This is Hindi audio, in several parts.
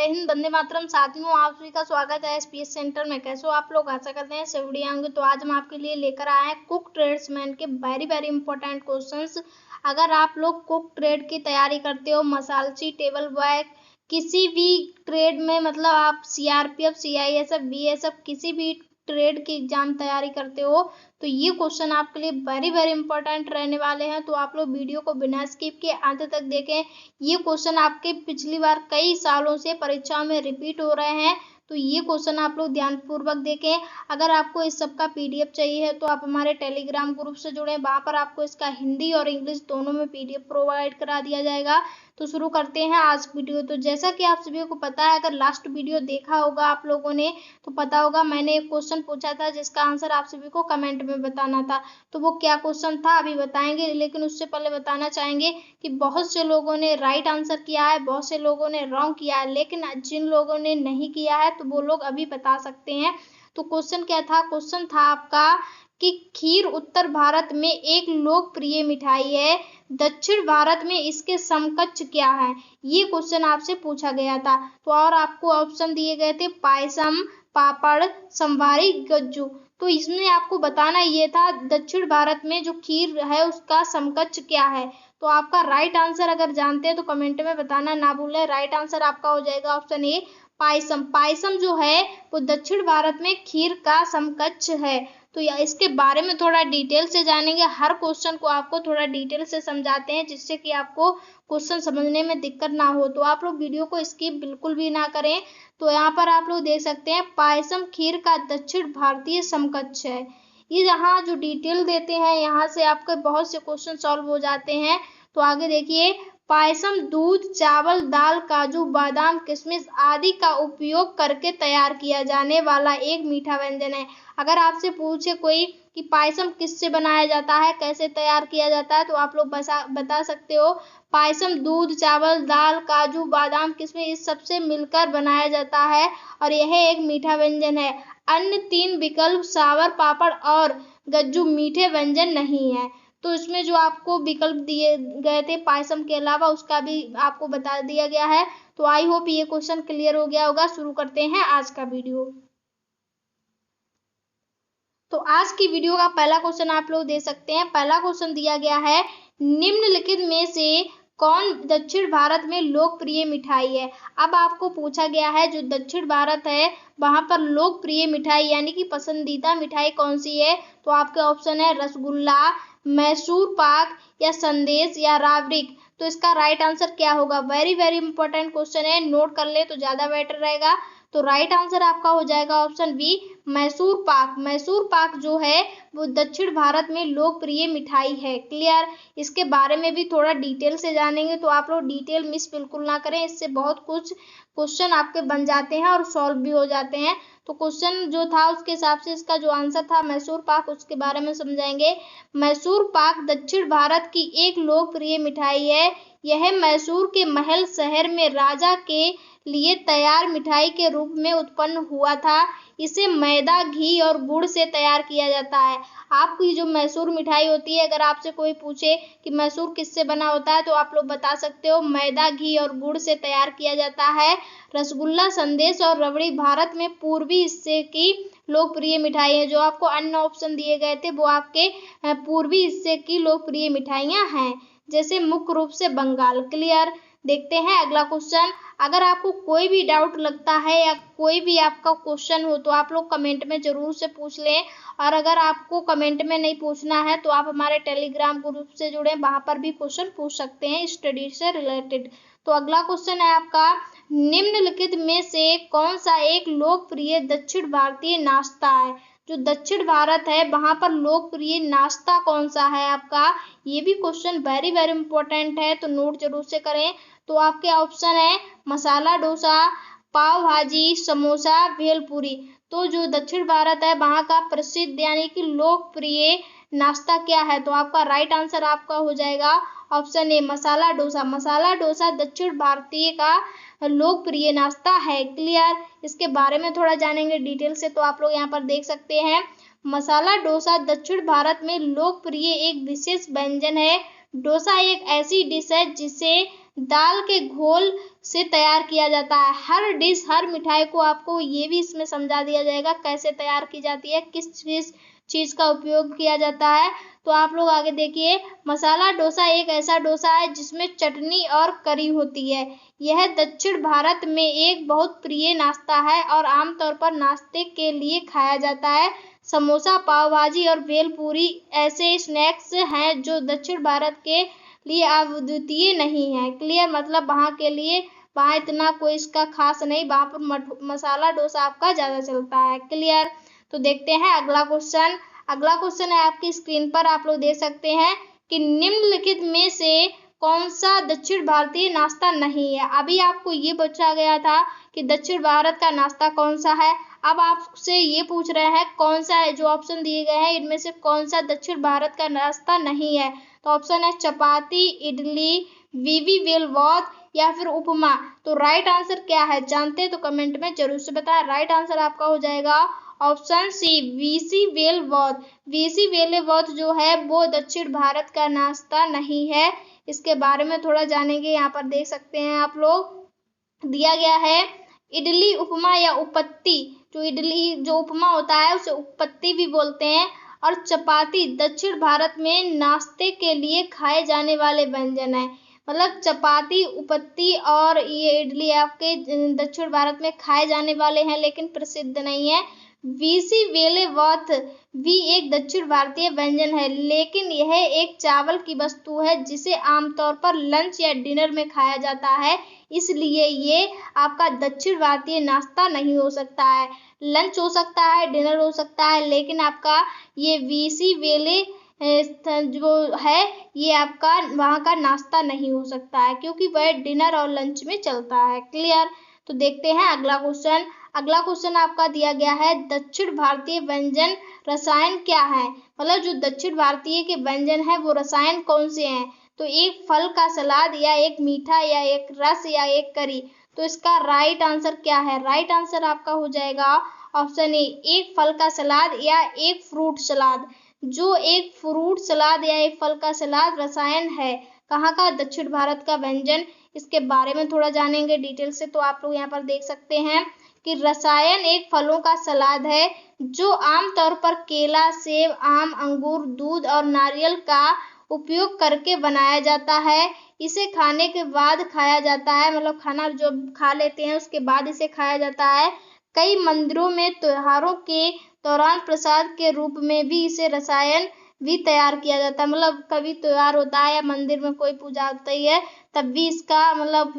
जय हिंद, वंदे मातरम। साथियों, आप सभी का स्वागत है एसपीएस सेंटर में। कैसे हो आप लोग? आशा करते हैं सब बढ़िया होंगे। तो आज हम आपके लिए लेकर आए हैं कुक ट्रेड्समैन के वेरी इंपॉर्टेंट क्वेश्चंस। अगर आप लोग कुक ट्रेड की तैयारी करते हो, मसालची, टेबल बॉय, किसी भी ट्रेड में, मतलब आप सीआरपीएफ, सीआईएसएफ, बीएसएफ, किसी भी ट्रेड की एग्जाम तैयारी करते हो तो ये क्वेश्चन आपके लिए वेरी इंपॉर्टेंट रहने वाले हैं। तो आप लोग वीडियो को बिना स्किप किए अंत तक देखें। ये क्वेश्चन आपके पिछली बार कई सालों से परीक्षाओं में रिपीट हो रहे हैं, तो ये क्वेश्चन आप लोग ध्यानपूर्वक देखें। अगर आपको इस सब का पीडीएफ चाहिए है तो आप हमारे टेलीग्राम ग्रुप से जुड़ें। वहाँ पर आपको इसका हिंदी और इंग्लिश दोनों में पीडीएफ प्रोवाइड करा दिया जाएगा। तो शुरू करते हैं आज वीडियो। तो जैसा कि आप सभी को पता है, अगर लास्ट वीडियो देखा होगा आप लोगों ने तो पता होगा मैंने एक क्वेश्चन पूछा था जिसका आंसर आप सभी को कमेंट में बताना था। तो वो क्या क्वेश्चन था अभी बताएंगे, लेकिन उससे पहले बताना चाहेंगे कि बहुत से लोगों ने राइट आंसर किया है, बहुत से लोगों ने रॉन्ग किया है, लेकिन जिन लोगों ने नहीं किया है तो वो लोग अभी बता सकते हैं। तो क्वेश्चन क्या था? क्वेश्चन था आपका कि खीर उत्तर भारत में एक लोकप्रिय मिठाई है, दक्षिण भारत में इसके समकक्ष क्या है? ये क्वेश्चन आपसे पूछा गया था। तो और आपको ऑप्शन दिए गए थे पायसम, पापड़, संभारी, गज्जू। तो इसमें आपको बताना ये था दक्षिण भारत में जो खीर है उसका समकक्ष क्या है। तो आपका राइट आंसर अगर जानते हैं तो कमेंट में बताना ना भूलें। राइट आंसर आपका हो जाएगा ऑप्शन ए, पायसम। पायसम जो है वो दक्षिण भारत में खीर का समकक्ष है। तो इसके बारे में थोड़ा डिटेल से जानेंगे। हर क्वेश्चन को आपको थोड़ा डिटेल से समझाते हैं जिससे कि आपको क्वेश्चन समझने में दिक्कत ना हो। तो आप लोग वीडियो को स्किप बिल्कुल भी ना करें। तो यहाँ पर आप लोग देख सकते हैं पायसम खीर का दक्षिण भारतीय समकक्ष है। ये यहाँ जो डिटेल देते हैं यहाँ से आपके बहुत से क्वेश्चन सॉल्व हो जाते हैं। तो आगे देखिए, पायसम दूध, चावल, दाल, काजू, बादाम, किशमिश आदि का उपयोग करके तैयार किया जाने वाला एक मीठा व्यंजन है। अगर आपसे पूछे कोई कि पायसम किससे बनाया जाता है, कैसे तैयार किया जाता है, तो आप लोग बता सकते हो पायसम दूध, चावल, दाल, काजू, बादाम, किशमिश इस सबसे मिलकर बनाया जाता है और यह एक मीठा व्यंजन है। अन्य तीन विकल्प सावर, पापड़ और गज्जू मीठे व्यंजन नहीं है। तो इसमें जो आपको विकल्प दिए गए थे पायसम के अलावा उसका भी आपको बता दिया गया है। तो आई होप ये क्वेश्चन क्लियर हो गया होगा। शुरू करते हैं आज का वीडियो। तो आज की वीडियो का पहला क्वेश्चन आप लोग दे सकते हैं। पहला क्वेश्चन दिया गया है, निम्नलिखित में से कौन दक्षिण भारत में लोकप्रिय मिठाई है? अब आपको पूछा गया है जो दक्षिण भारत है वहां पर लोकप्रिय मिठाई यानी कि पसंदीदा मिठाई कौन सी है? तो आपके ऑप्शन है रसगुल्ला, मैसूर पाक या संदेश या राबड़ी। तो इसका राइट आंसर क्या होगा? वेरी इंपॉर्टेंट क्वेश्चन है, नोट कर ले तो ज्यादा बेटर रहेगा। तो राइट आंसर आपका हो जाएगा ऑप्शन बी, मैसूर पाक। मैसूर पाक जो है वो दक्षिण भारत में लोकप्रिय मिठाई है। क्लियर? इसके बारे में भी थोड़ा डिटेल से जानेंगे तो आप लोग डिटेल मिस बिल्कुल ना करें, इससे बहुत कुछ क्वेश्चन आपके बन जाते हैं और सॉल्व भी हो जाते हैं। तो क्वेश्चन जो था उसके हिसाब से इसका जो आंसर था मैसूर पाक, उसके बारे में समझाएंगे। मैसूर पाक दक्षिण भारत की एक लोकप्रिय मिठाई है। यह मैसूर के महल शहर में राजा के लिए तैयार मिठाई के रूप में उत्पन्न हुआ था। इसे मैदा, घी और गुड़ से तैयार किया जाता है। आपकी जो मैसूर मिठाई होती है, अगर आपसे कोई पूछे कि मैसूर किससे बना होता है तो आप लोग बता सकते हो मैदा, घी और गुड़ से तैयार किया जाता है। रसगुल्ला, संदेश और रबड़ी भारत में पूर्वी हिस्से की लोकप्रिय मिठाई है। जो आपको अन्य ऑप्शन दिए गए थे वो आपके पूर्वी हिस्से की लोकप्रिय मिठाइयां हैं, जैसे मुख्य रूप से बंगाल। क्लियर? देखते हैं अगला क्वेश्चन। अगर आपको कोई भी डाउट लगता है या कोई भी आपका क्वेश्चन हो तो आप लोग कमेंट में जरूर से पूछ लें। और अगर आपको कमेंट में नहीं पूछना है तो आप हमारे टेलीग्राम ग्रुप से जुड़े, वहां पर भी क्वेश्चन पूछ सकते हैं स्टडी से रिलेटेड। तो अगला क्वेश्चन है आपका, निम्नलिखित में से कौन सा एक लोकप्रिय दक्षिण भारतीय नाश्ता है? जो दक्षिण भारत है वहां पर लोकप्रिय नाश्ता कौन सा है आपका? ये भी क्वेश्चन वेरी इंपॉर्टेंट है, तो नोट जरूर से करें। तो आपके ऑप्शन है मसाला डोसा, पाव भाजी, समोसा, भेलपूरी। तो जो दक्षिण भारत है वहां का प्रसिद्ध यानी कि लोकप्रिय नाश्ता क्या है? तो आपका राइट आंसर आपका हो जाएगा ऑप्शन ए, मसाला डोसा। मसाला डोसा दक्षिण भारतीय का लोकप्रिय नाश्ता है। क्लियर? इसके बारे में थोड़ा जानेंगे डिटेल से। तो आप लोग यहाँ पर देख सकते हैं, मसाला डोसा दक्षिण भारत में लोकप्रिय एक विशेष व्यंजन है। डोसा एक ऐसी डिश है जिसे दाल के घोल से तैयार किया जाता है। हर डिश, हर मिठाई को आपको ये भी इसमें समझा दिया जाएगा कैसे तैयार की जाती है, किस चीज का उपयोग किया जाता है। तो आप लोग आगे देखिए, मसाला डोसा एक ऐसा डोसा है जिसमें चटनी और करी होती है। यह दक्षिण भारत में एक बहुत प्रिय नाश्ता है और आमतौर पर नाश्ते के लिए खाया जाता है। समोसा, पाव भाजी और भेलपूरी ऐसे स्नैक्स हैं जो दक्षिण भारत के लिए अद्वितीय नहीं है। क्लियर, मतलब वहाँ के लिए, वहाँ इतना कोई इसका खास नहीं, वहाँ पर मसाला डोसा आपका ज्यादा चलता है। क्लियर। तो देखते हैं अगला क्वेश्चन। अगला क्वेश्चन है आपकी स्क्रीन पर, आप लोग देख सकते हैं कि निम्नलिखित में से कौन सा दक्षिण भारतीय नाश्ता नहीं है। अभी आपको ये पूछा गया था कि दक्षिण भारत का नाश्ता कौन सा है। अब आपसे ये पूछ रहे हैं कौन सा है, जो ऑप्शन दिए गए हैं इनमें से कौन सा दक्षिण भारत का नाश्ता नहीं है। तो ऑप्शन है चपाती, इडली, वीवी वेल वॉत या फिर उपमा। तो राइट आंसर क्या है जानते हैं तो कमेंट में जरूर से बताएं। राइट आंसर आपका हो जाएगा ऑप्शन सी, वीसी वेल वॉत। वीसी वेल वॉत जो है वो दक्षिण भारत का नाश्ता नहीं है। इसके बारे में थोड़ा जानेंगे। यहाँ पर देख सकते हैं आप लोग, दिया गया है इडली, उपमा या उपत्ति। जो इडली, जो उपमा होता है उसे उपत्ति भी बोलते हैं। और चपाती दक्षिण भारत में नाश्ते के लिए खाए जाने वाले व्यंजन है। मतलब चपाती, उपत्ति और ये इडली आपके दक्षिण भारत में खाए जाने वाले हैं लेकिन प्रसिद्ध नहीं है। वीसी वेले वॉत भी एक दक्षिण भारतीय व्यंजन है लेकिन यह एक चावल की वस्तु है जिसे आमतौर पर लंच या डिनर में खाया जाता है, इसलिए ये आपका दक्षिण भारतीय नाश्ता नहीं हो सकता है। लंच हो सकता है, डिनर हो सकता है, लेकिन आपका ये वीसी वेले जो है ये आपका वहाँ का नाश्ता नहीं हो सकता है क्योंकि वह डिनर और लंच में चलता है। क्लियर। तो देखते हैं अगला क्वेश्चन। अगला क्वेश्चन आपका दिया गया है दक्षिण भारतीय व्यंजन रसायन क्या है। मतलब जो दक्षिण भारतीय के व्यंजन है वो रसायन कौन से हैं। तो एक फल का सलाद या एक मीठा या एक रस या एक करी। तो इसका राइट आंसर क्या है। राइट आंसर आपका हो जाएगा ऑप्शन ए, एक फल का सलाद या एक फ्रूट सलाद। जो एक फ्रूट सलाद या एक फल का सलाद रसायन है कहाँ का, दक्षिण भारत का व्यंजन। इसके बारे में थोड़ा जानेंगे डिटेल से। तो आप लोग यहाँ पर देख सकते हैं कि रसायन एक फलों का सलाद है जो आमतौर पर केला, सेब, आम, अंगूर, दूध और नारियल का उपयोग करके बनाया जाता है। इसे खाने के बाद खाया जाता है, मतलब खाना जो खा लेते हैं उसके बाद इसे खाया जाता है। कई मंदिरों में त्योहारों के दौरान प्रसाद के रूप में भी इसे रसायन भी तैयार किया जाता है। मतलब कभी त्योहार होता है या मंदिर में कोई पूजा होती है तब भी इसका मतलब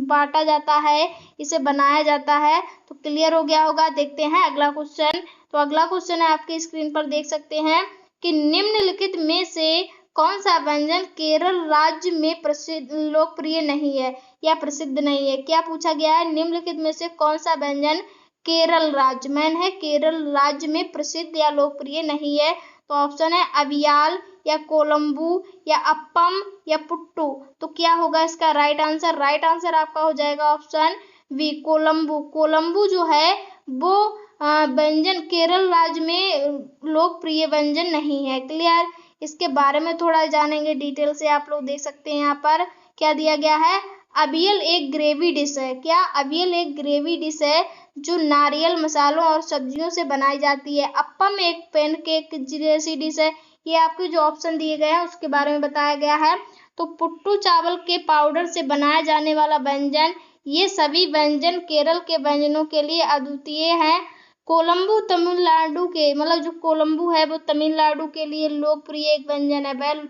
बांटा जाता है, इसे बनाया जाता है। तो क्लियर हो गया होगा। देखते हैं अगला क्वेश्चन। तो अगला क्वेश्चन है आपकी स्क्रीन पर देख सकते हैं कि निम्नलिखित में से कौन सा व्यंजन केरल राज्य में प्रसिद्ध लोकप्रिय नहीं है या प्रसिद्ध नहीं है। क्या पूछा गया है, निम्नलिखित में से कौन सा व्यंजन केरल राज्य में है, केरल राज्य में प्रसिद्ध या लोकप्रिय नहीं है। तो ऑप्शन है अवियाल या कोलंबू या अप्पम या पुट्टू। तो क्या होगा इसका राइट आंसर। राइट आंसर आपका हो जाएगा ऑप्शन बी, कोलंबू। कोलंबू जो है वो व्यंजन केरल राज्य में लोकप्रिय व्यंजन नहीं है। क्लियर। इसके बारे में थोड़ा जानेंगे डिटेल से। आप लोग देख सकते हैं यहाँ पर क्या दिया गया है, अवियल एक ग्रेवी डिश है। क्या, अवियल एक ग्रेवी डिश है जो नारियल, मसालों और सब्जियों से बनाई जाती है। अप्पम एक पैनकेक जैसी डिश है। ये आपके जो ऑप्शन दिए गए हैं उसके बारे में बताया गया है। तो पुट्टू चावल के पाउडर से बनाया जाने वाला व्यंजन, ये सभी व्यंजन केरल के व्यंजनों के लिए अद्वितीय हैं। कोलंबू तमिलनाडु के, मतलब जो कोलंबू है वो तमिलनाडु के लिए लोकप्रिय एक व्यंजन है। वह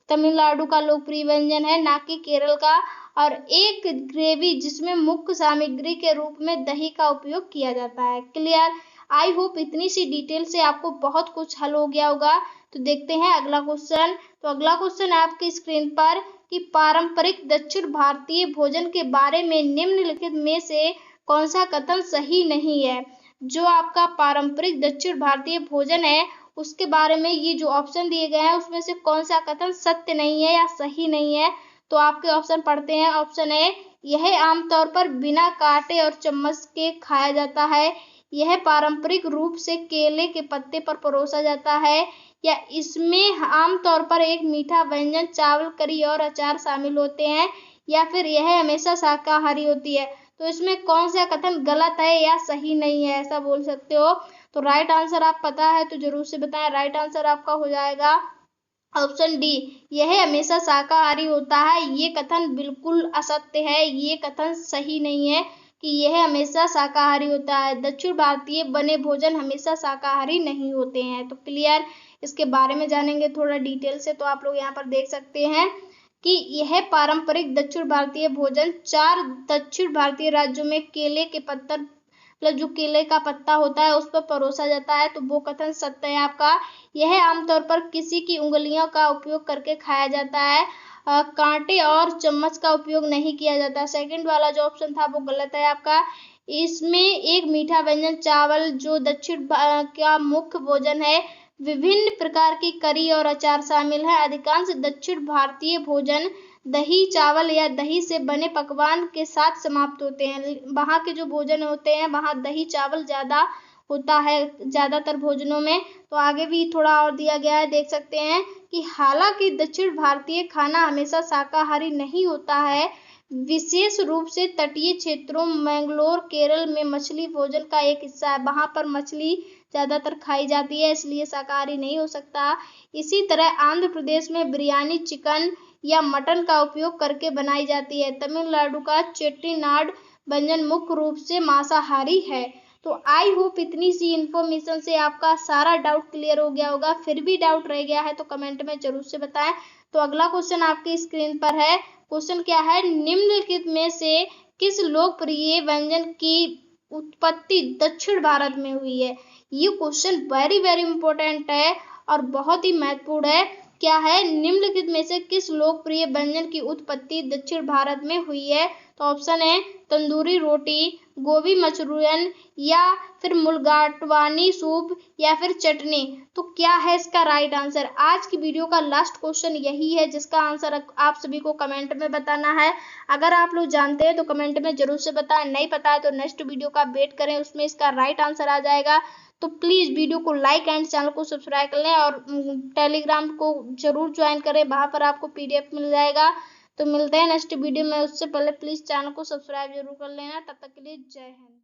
तमिलनाडु का लोकप्रिय व्यंजन है, ना कि केरल का। और एक ग्रेवी जिसमें मुख्य सामग्री के रूप में दही का उपयोग किया जाता है। क्लियर। आई होप इतनी सी डिटेल से आपको बहुत कुछ हल हो गया होगा। तो देखते हैं अगला क्वेश्चन। तो अगला क्वेश्चन है आपकी स्क्रीन पर कि पारंपरिक दक्षिण भारतीय भोजन के बारे में निम्नलिखित में से कौन सा कथन सही नहीं है। जो आपका पारंपरिक दक्षिण भारतीय भोजन है उसके बारे में ये जो ऑप्शन दिए गए हैं उसमें से कौन सा कथन सत्य नहीं है या सही नहीं है। तो आपके ऑप्शन पढ़ते हैं। ऑप्शन ए, यह आमतौर पर बिना कांटे और चम्मच के खाया जाता है। यह पारंपरिक रूप से केले के पत्ते पर परोसा जाता है। या इसमें आमतौर पर एक मीठा व्यंजन, चावल, करी और अचार शामिल होते हैं। या फिर यह हमेशा शाकाहारी होती है। तो इसमें कौन सा कथन गलत है या सही नहीं है, ऐसा बोल सकते हो। तो राइट आंसर आप पता है तो जरूर से बताएं। राइट आंसर आपका हो जाएगा ऑप्शन डी, यह हमेशा शाकाहारी होता है। ये कथन बिल्कुल असत्य है, ये कथन सही नहीं है कि यह हमेशा शाकाहारी होता है। दक्षिण भारतीय बने भोजन हमेशा शाकाहारी नहीं होते हैं। तो क्लियर, इसके बारे में जानेंगे थोड़ा डिटेल से। तो आप लोग यहाँ पर देख सकते हैं कि यह पारंपरिक दक्षिण भारतीय भोजन 4 दक्षिण भारतीय राज्यों में केले के पत्तर मतलब जो केले का पत्ता होता है उस पर परोसा जाता है। तो वो कथन सत्य है आपका। यह आमतौर पर किसी की उंगलियों का उपयोग करके खाया जाता है, कांटे और चम्मच का उपयोग नहीं किया जाता। सेकंड वाला जो ऑप्शन था वो गलत है आपका। इसमें एक मीठा व्यंजन चावल जो दक्षिण का मुख्य भोजन है, विभिन्न प्रकार की करी और अचार शामिल है। अधिकांश दक्षिण भारतीय भोजन दही चावल या दही से बने पकवान के साथ समाप्त होते हैं। वहाँ के जो भोजन होते हैं वहाँ दही चावल ज्यादा होता है ज्यादातर भोजनों में। तो आगे भी थोड़ा और दिया गया है, देख सकते हैं कि हालांकि दक्षिण भारतीय खाना हमेशा शाकाहारी नहीं होता है, विशेष रूप से तटीय क्षेत्रों मैंगलोर केरल में मछली भोजन का एक हिस्सा है। वहां पर मछली ज्यादातर खाई जाती है, इसलिए शाकाहारी नहीं हो सकता। इसी तरह आंध्र प्रदेश में बिरयानी चिकन या मटन का उपयोग करके बनाई जाती है। तमिलनाडु का चेट्टीनाड व्यंजन मुख्य रूप से मांसाहारी है। तो आई होप इतनी सी इन्फॉर्मेशन से आपका सारा डाउट क्लियर हो गया होगा। फिर भी डाउट रह गया है तो कमेंट में जरूर से बताएं। तो अगला क्वेश्चन आपकी स्क्रीन पर है। क्वेश्चन क्या है, निम्नलिखित में से किस लोकप्रिय व्यंजन की उत्पत्ति दक्षिण भारत में हुई है। ये क्वेश्चन वेरी वेरी इंपॉर्टेंट है और बहुत ही महत्वपूर्ण है। क्या है, निम्नलिखित में से किस लोकप्रिय व्यंजन की उत्पत्ति दक्षिण भारत में हुई है। तो ऑप्शन है तंदूरी रोटी, गोभी मंचूरियन या फिर मुलगाटवानी सूप या फिर चटनी। तो क्या है इसका राइट आंसर। आज की वीडियो का लास्ट क्वेश्चन यही है जिसका आंसर आप सभी को कमेंट में बताना है। अगर आप लोग जानते हैं तो कमेंट में जरूर से बताएं, नहीं पता है तो नेक्स्ट वीडियो का वेट करें, उसमें इसका राइट आंसर आ जाएगा। तो प्लीज वीडियो को लाइक एंड चैनल को सब्सक्राइब कर लें और टेलीग्राम को जरूर ज्वाइन करें, वहां पर आपको PDF मिल जाएगा। तो मिलते हैं नेक्स्ट वीडियो में, उससे पहले प्लीज चैनल को सब्सक्राइब जरूर कर लेना। तब तक के लिए जय हिंद।